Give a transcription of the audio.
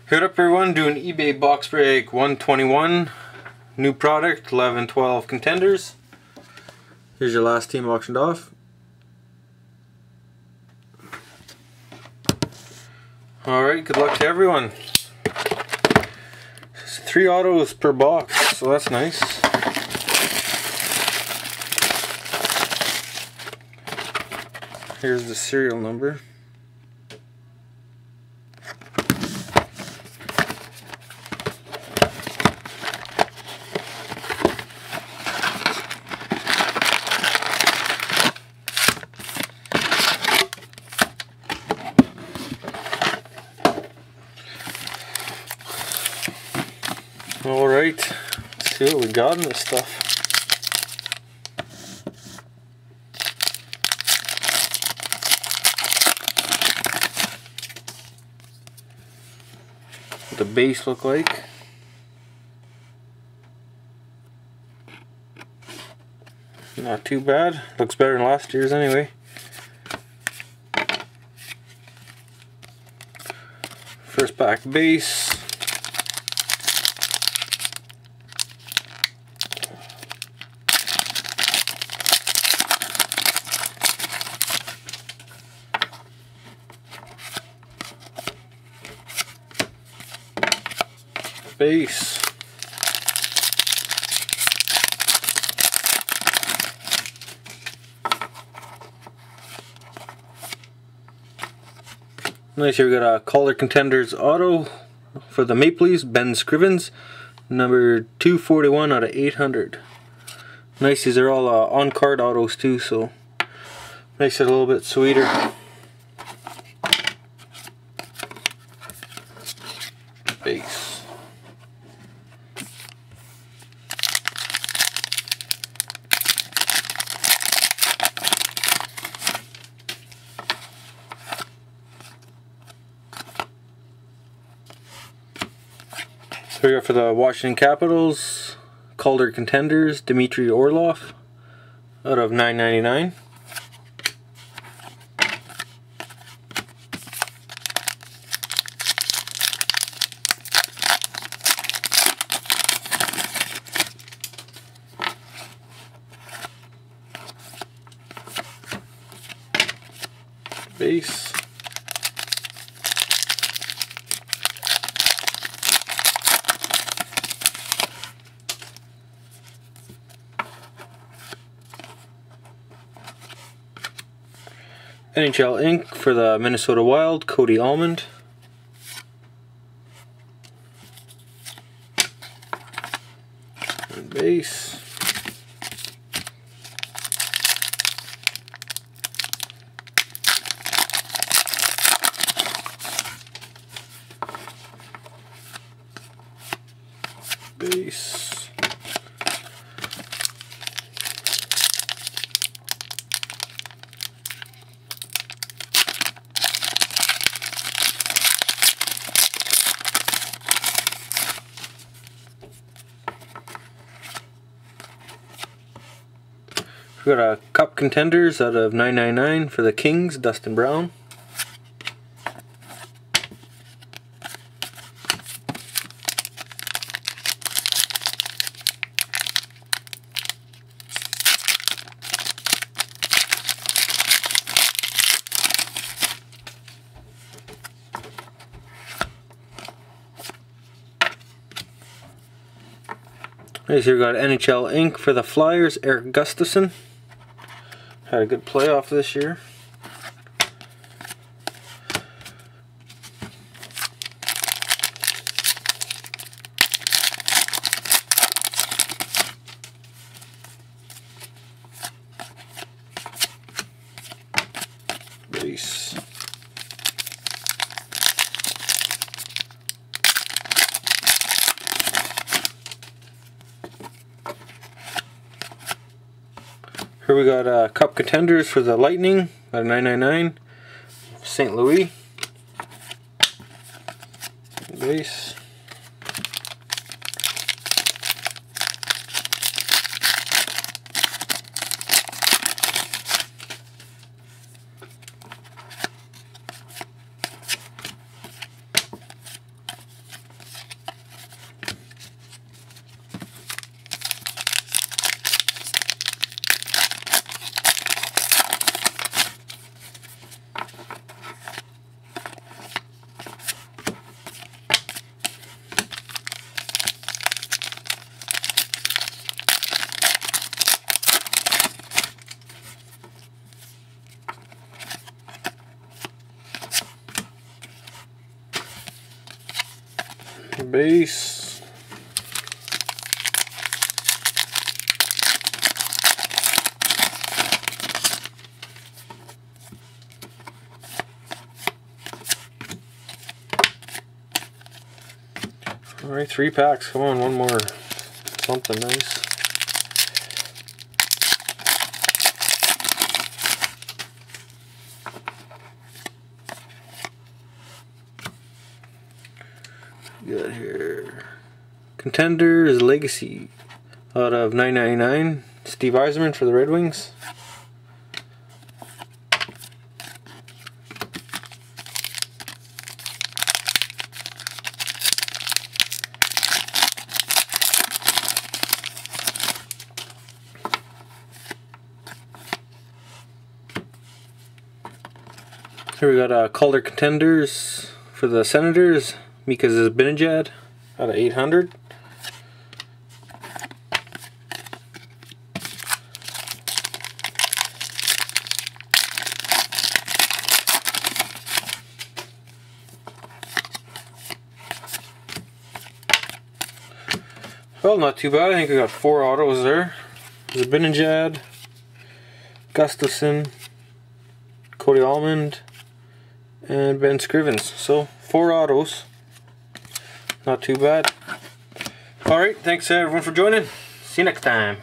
Hit up everyone, doing eBay box break 121, new product 11-12 Contenders. Here's your last team auctioned off. Alright, good luck to everyone. It's 3 autos per box, so that's nice. Here's the serial number. Alright, let's see what we got in this stuff. What the base look like. Not too bad. Looks better than last year's anyway. First pack base. Base. Nice, here we got a Calder Contenders auto for the Maple Leafs, Ben Scrivens, number 241 out of 800. Nice, these are all on-card autos too, so makes it a little bit sweeter. Base. So we got for the Washington Capitals, Calder Contenders, Dmitry Orlov out of $9.99. Base. NHL ink for the Minnesota Wild, Cody Almond. And base. Base. We got a Cup Contenders out of $9.99 for the Kings, Dustin Brown. Nice, here we got NHL ink for the Flyers, Eric Gustafson. Had a good playoff this year. Base. Here we got Cup Contenders for the Lightning at $9.99. St. Louis. Base. base. Alright, 3 packs. Come on, one more. Something nice. Got here Contenders Legacy out of 9.99. Steve Yzerman for the Red Wings. Here we got Calder Contenders for the Senators. Mika's Zibanejad out of 800. Well, not too bad. I think we got 4 autos there. Zibanejad, Gustafson, Cody Almond, and Ben Scrivens. So 4 autos. Not too bad. Alright, thanks everyone for joining. See you next time.